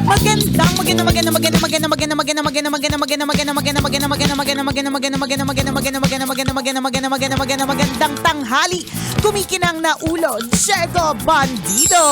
Magandang tanghali. Kumikinang na ulo, Diego Bandido.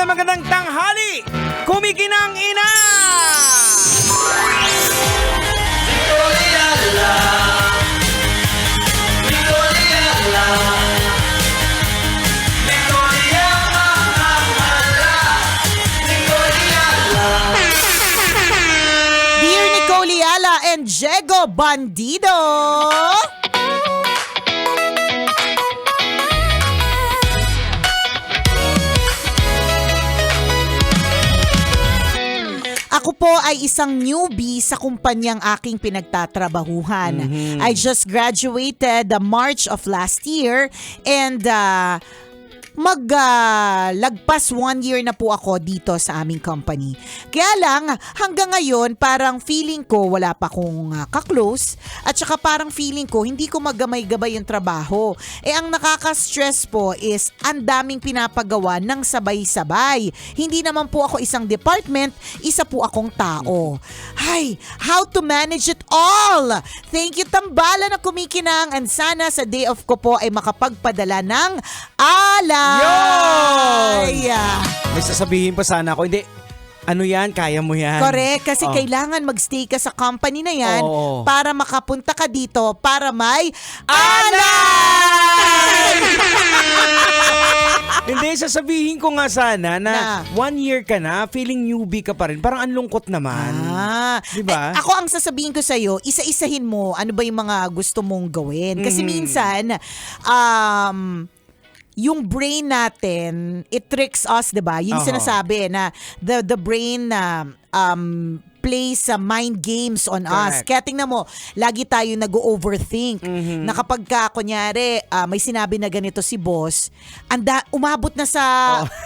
Magandang tanghali! Kumikinang ina! Dear Nicole Yala and Diego Bandido. Ako po ay isang newbie sa kumpanyang aking pinagtatrabahuhan. I just graduated the March of last year and lagpas 1 year na po ako dito sa aming company. Kaya lang, hanggang ngayon, parang feeling ko wala pa akong ka-close at saka parang feeling ko hindi ko magamay-gabay yung trabaho. Ang nakaka-stress po is ang daming pinapagawa ng sabay-sabay. Hindi naman po ako isang department, isa po akong tao. Hay, how to manage it all? Thank you, Tambala, na kumikinang, and sana sa day off ko po ay makapagpadala ng alay. Yun! May sasabihin pa sana ako, hindi, ano yan, kaya mo yan. Correct, kasi kailangan magstay ka sa company na yan para makapunta ka dito para may alay! Hindi, sasabihin ko nga sana na 1 year ka na, feeling newbie ka pa rin. Parang ang lungkot naman. Diba? Ako ang sasabihin ko sa'yo, isa-isahin mo ano ba yung mga gusto mong gawin. Kasi minsan, yung brain natin, it tricks us, 'di ba? Yung sinasabi na the brain plays mind games on us. Kaya tingnan mo, lagi tayo nag-overthink. Na kapag kunyari, may sinabi na ganito si boss, umabot na sa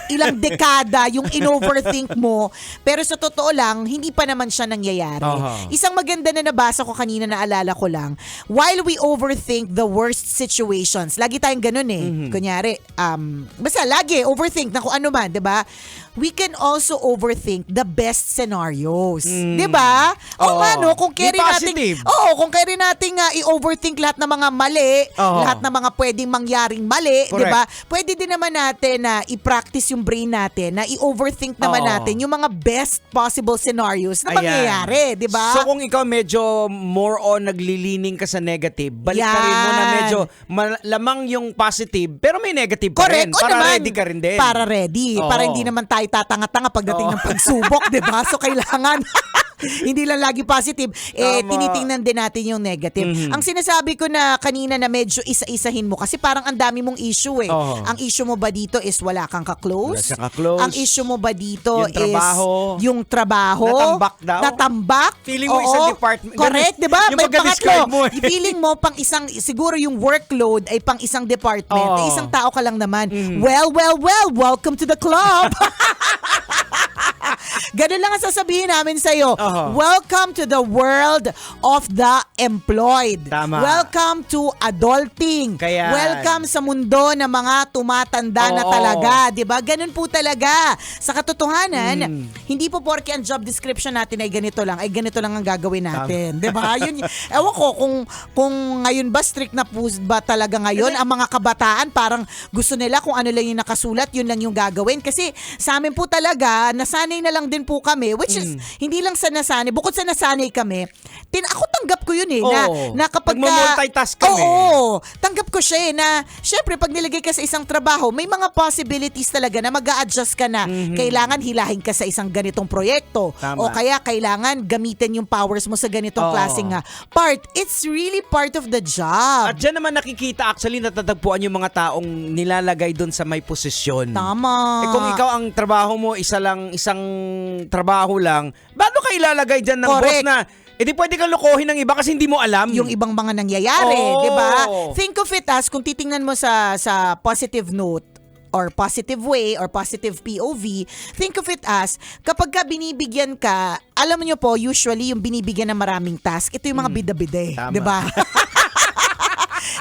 ilang dekada yung in-overthink mo, pero sa totoo lang, hindi pa naman siya nangyayari. Isang maganda na nabasa ko kanina, naalala ko lang, while we overthink the worst situations, lagi tayong ganun Kunyari, basta lagi overthink na kung ano man, 'di ba? We can also overthink the best scenarios. 'Di ba? Kung carry natin, kung carry natin i-overthink lahat ng mga mali, lahat ng mga pwedeng mangyaring mali, 'di ba? Pwede din naman natin na i-practice yung brain natin na i-overthink naman natin yung mga best possible scenarios na mangyayari, 'di ba? So kung ikaw medyo more on naglilining ka sa negative, baliktarin mo na medyo lamang yung positive, pero may negative pa rin. Para naman, ready ka rin din. Para ready. Para hindi naman tayo tatanga-tanga pagdating ng pagsubok, 'di ba? So kailangan hindi lang lagi positive, tinitingnan din natin yung negative. Ang sinasabi ko na kanina na medyo isa-isahin mo kasi parang ang dami mong issue Ang issue mo ba dito is wala kang ka-close? Ang issue mo ba dito yung trabaho? Natambak daw? Natambak? Feeling mo isang department. Correct, 'di ba? May pangatlo. Feeling mo pang isang, siguro yung workload ay pang isang department. Isang tao ka lang naman. Well, welcome to the club. Ganun lang ang sasabihin namin sa'yo. Welcome to the world of the employed. Tama. Welcome to adulting. Welcome sa mundo ng mga tumatanda na talaga. Diba? Ganun po talaga. Sa katotohanan, hindi po porke ang job description natin ay ganito lang ang gagawin natin. Diba? Yun, ewan ko kung ngayon ba strict na po ba talaga ngayon ang mga kabataan, parang gusto nila kung ano lang yung nakasulat, yun lang yung gagawin. Kasi sa amin po talaga, nasanay na lang din po kami, which is hindi lang sa nasanay, bukod sa nasanay kami, ako tanggap ko yun na kapag nagmo-multitask kami. Tanggap ko siya na syempre pag nilagay ka sa isang trabaho, may mga possibilities talaga na mag-a-adjust ka na. Kailangan hilahin ka sa isang ganitong proyekto. O kaya kailangan gamitin yung powers mo sa ganitong klaseng part. It's really part of the job. At dyan naman nakikita, actually natatagpuan yung mga taong nilalagay doon sa may posisyon. Tama. Kung ikaw ang trabaho mo, isang trabaho lang, bago ka ilalagay dyan ng boss na di pwede kang lokohin ng iba kasi hindi mo alam yung ibang mga nangyayari, di ba? Think of it as, kung titingnan mo sa positive note, or positive way or positive POV, think of it as kapag ka binibigyan ka, alam niyo po, usually yung binibigyan ng maraming task, ito yung mga bida-bida, Tama. 'di ba?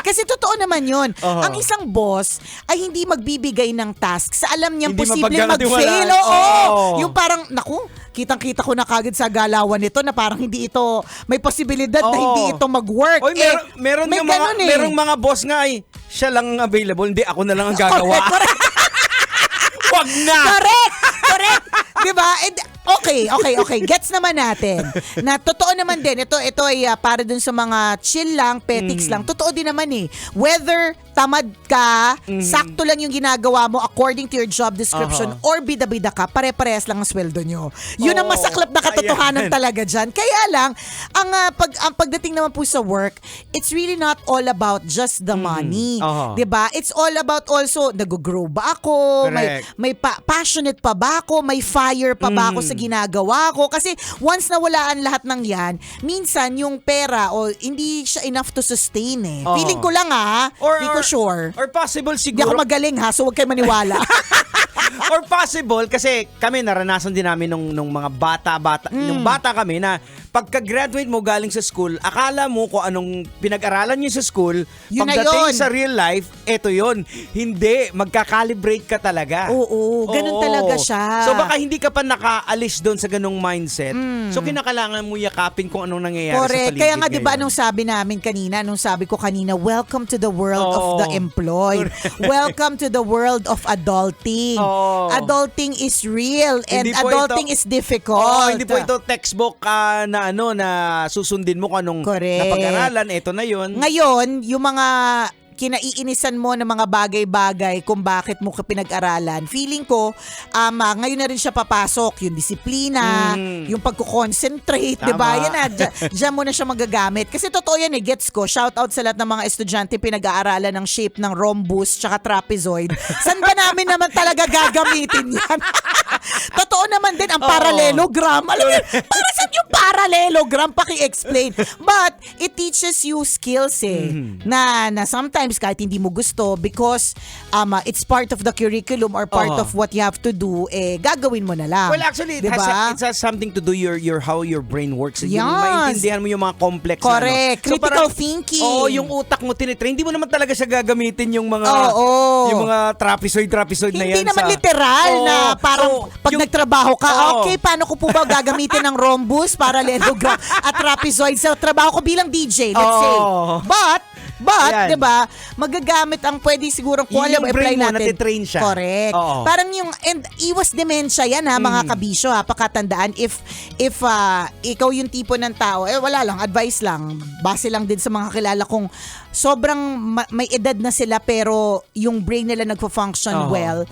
Kasi totoo naman yun. Ang isang boss ay hindi magbibigay ng task sa alam niyang Hindi posible mapagkakatiwalaan. mag-fail. Oo. Oo. Yung parang, naku, kitang-kita ko na kagad sa galawan nito na parang hindi ito, may posibilidad na Oo. hindi ito mag-work. Oy, meron may yung mga, ganun eh. merong mga boss nga ay, siya lang ang available, hindi ako na lang ang gagawa. Correct. Wag na! Correct. Diba? Okay. Gets naman natin. Na totoo naman din, ito ay para dun sa mga chill lang, petics lang. Totoo din naman eh. Whether tamad ka, sakto lang yung ginagawa mo according to your job description, or bida-bida ka, pare-parehas lang ang sweldo nyo. Yun ang masaklap na katotohanan Ayan. talaga dyan. Kaya lang, ang pagdating naman po sa work, it's really not all about just the money. Diba? It's all about also, nag-grow ba ako? Correct. May passionate pa ba ako? May fire pa ba ako sa ginagawa ko? Kasi once nawalaan lahat ng yan, minsan yung pera o hindi siya enough to sustain eh. Feeling ko lang hindi ko sure. Or possible Hindi ako siguro. magaling so huwag kayo maniwala. Or possible, kasi kami naranasan din namin nung mga bata, nung bata kami na pagka-graduate mo galing sa school, akala mo kung anong pinag-aralan nyo sa school, Yun na pagdating yun. sa real life, eto yun. Hindi, magka-calibrate ka talaga. Oo, ganun talaga siya. So baka hindi ka pa nakaalis doon sa ganung mindset. So kinakailangan mo yakapin kung anong nangyayari sa Correct. paligid Kaya nga 'di ba ngayon. nung sabi ko kanina, welcome to the world of the employed. Welcome to the world of adulting. Oo. Adulting is real and Hindi po adulting ito- is difficult. Hindi po ito textbook na susundin mo kung anong Correct. napag-aralan, ito na yun. Ngayon, yung mga kinaiinisan mo ng mga bagay-bagay kung bakit mo ka pinag-aralan, feeling ko, ngayon na rin siya papasok. Yung disiplina, yung pagkukonsentrate, Tama. di ba? Yan na, dyan mo na siya magagamit. Kasi totoo yan gets ko. Shout out sa lahat ng mga estudyante pinag-aaralan ng shape ng rhombus tsaka trapezoid. Saan ba namin naman talaga gagamitin yan? Totoo naman din ang parallelogram. Alam mo, para saan yung parallelogram? Paki-explain. But, it teaches you skills na sometimes kahit hindi mo gusto because it's part of the curriculum or part of what you have to do, gagawin mo na lang. Well, actually, it Diba? has something to do how your brain works. Yes. Yung maintindihan mo yung mga complex Correct. na. Critical thinking. Oo, yung utak mo tinitrain. Hindi mo naman talaga siya gagamitin yung mga Oo. yung mga trapezoid na yan. Hindi naman literal na parang pag yung- nagtrabaho ka, Oo. okay, paano ko po ba gagamitin ng rhombus, parallelogram at trapezoid sa trabaho ko bilang DJ, let's say. Oo. But, Yan. 'di ba, magagamit ang pwede siguro kung Yung alam brain apply mo, natin. natitrain siya. Correct. Oo. Parang yung and iwas dementia yan mga kabisyo pakatandaan if ikaw yung tipo ng tao, wala lang, advice lang, base lang din sa mga kilala kong sobrang may edad na sila pero yung brain nila nagpo-function Oo. well.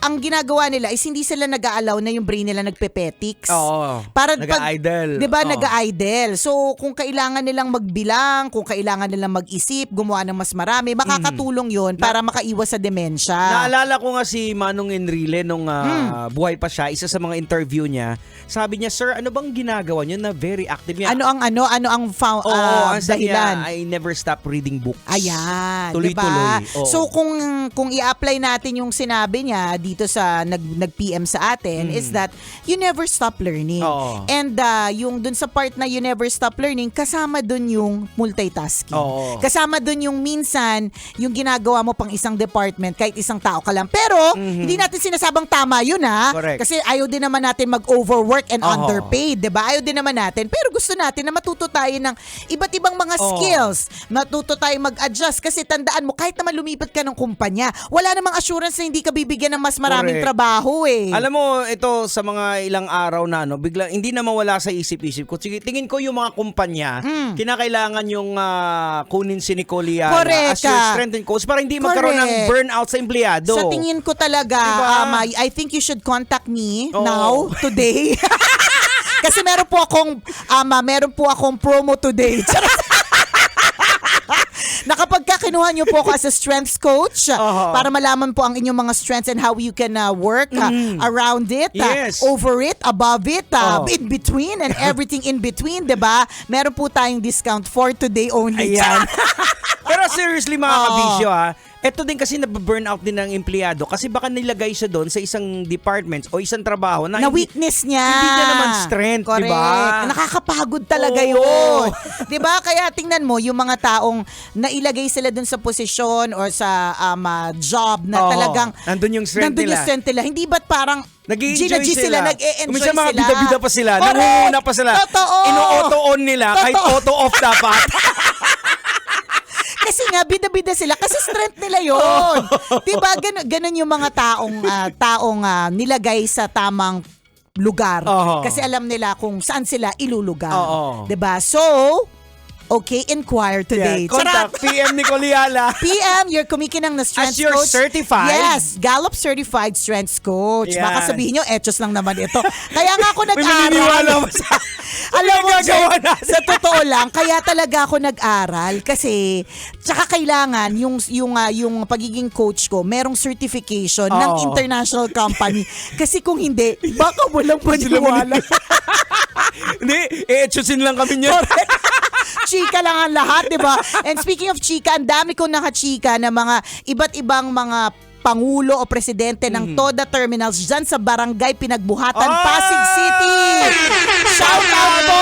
Ang ginagawa nila is hindi sila nag-aalaw na yung brain nila nagpe-petics. Oo. Para Nag-idle. 'di ba, Oo. nag-idle. So kung kailangan nilang magbilang, kung kailangan nilang mag-isip, gumawa ng mas marami, makakatulong 'yon para makaiwas sa demensya. Naalala ko nga si Manong Enrile nung buhay pa siya, isa sa mga interview niya, sabi niya, "Sir, ano bang ginagawa niyo na very active niya?" Ano ang ang sabi dahilan? niya, I never stop reading books. Ayan, Tuloy-tuloy. 'di ba? Oo. So kung i-apply natin yung sinabi niya dito sa nag-PM sa atin is that you never stop learning. Oo. And yung dun sa part na you never stop learning, kasama dun yung multitasking. Oo. Kasama dun yung minsan yung ginagawa mo pang isang department kahit isang tao ka lang. Pero hindi natin sinasabang tama yun Correct. Kasi ayaw din naman natin mag-overwork and Oo. underpaid, 'di ba? Ayaw din naman natin. Pero gusto natin na matuto tayo ng iba't ibang mga skills. Matuto tayo mag-adjust kasi tandaan mo kahit naman lumipat ka ng kumpanya, wala namang assurance na hindi ka bibigyan ng mas maraming Correct. trabaho Alam mo, ito sa mga ilang araw na bigla hindi na mawala sa isip-isip ko. Sige, tingin ko yung mga kumpanya, kinakailangan yung kunin si Nicole Yana Correct. as your strength and coach para hindi magkaroon ng Correct. burnout sa empleyado. Sa tingin ko talaga, Diba? I think you should contact me Oo. now, today. Kasi meron po akong promo today. Na kapag kinuha niyo po ako as a strengths coach para malaman po ang inyong mga strengths and how you can work around it, Yes. over it, above it, in between and everything in between, 'di ba? Meron po tayong discount for today only. Ayan. Pero seriously mga kabisyo Ito din kasi nababurnout din ng empleyado kasi baka nilagay siya doon sa isang department o isang trabaho na, Na weakness niya. Hindi niya naman strength, di ba? Correct. Nakakapagod talaga Oo. yun. Di ba? Kaya tingnan mo, yung mga taong nailagay sila dun sa posisyon or sa job na Oo. talagang Nandun yung strength nandun yung nila. strength nila. Hindi ba't parang Nag-i-enjoy G sila. nag-e-enjoy Minsan mga sila. bida-bida pa sila. Correct. Nangunguna pa sila. Totoo. Ino-auto-on nila kahit Totoo. auto-off dapat. Kasi nga, bida-bida sila. Kasi strength nila yun. Diba? Ganun yung mga taong nilagay sa tamang lugar. Oo. Kasi alam nila kung saan sila ilulugar. Oo. Diba? So, okay, inquire today. Yeah, contact PM Nicoliala. PM, you're kumikinang na strength As your coach. certified. Yes, Gallup certified strength coach. Yan. Baka sabihin nyo, etos lang naman ito. Kaya nga ako May maniniwala nag-aral. mo sa... Alam mo, ginagawa Jen, natin. sa totoo lang, kaya talaga ako nag-aral kasi tsaka kailangan yung pagiging coach ko, merong certification ng Oo. international company. Kasi kung hindi, baka walang maniwala. Hindi, etsusin lang kami niyan. Chika lang ang lahat, di ba? And speaking of chika, ang dami kong nakachika na mga iba't ibang mga pangulo o presidente ng Toda Terminals dyan sa Barangay Pinagbuhatan, Ay! Pasig City. Shout out po!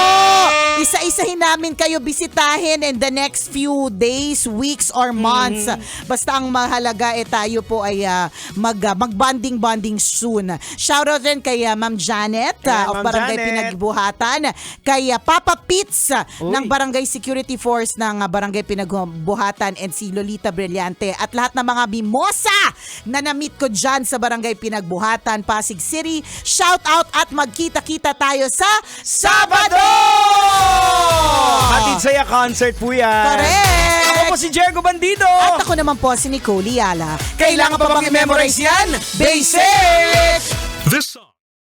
Isa-isahin namin kayo bisitahin in the next few days, weeks, or months. Basta ang mahalaga tayo po ay mag-bonding soon. Shout out rin kay Ma'am Janet Ayan, of Ma'am Barangay Janet. Pinagbuhatan, kay Papa Pitts Uy. ng Barangay Security Force ng Barangay Pinagbuhatan and si Lolita Brillante at lahat ng mga mimosa na na-meet ko dyan sa Barangay Pinagbuhatan, Pasig City. Shout out at magkita-kita tayo sa Sabado! Hatid saya concert po yan. Correct! Ako po si Jericho Bandido. At ako naman po si Nicole Yala. Kailangan pa bang i-memorize yan? Basic! This song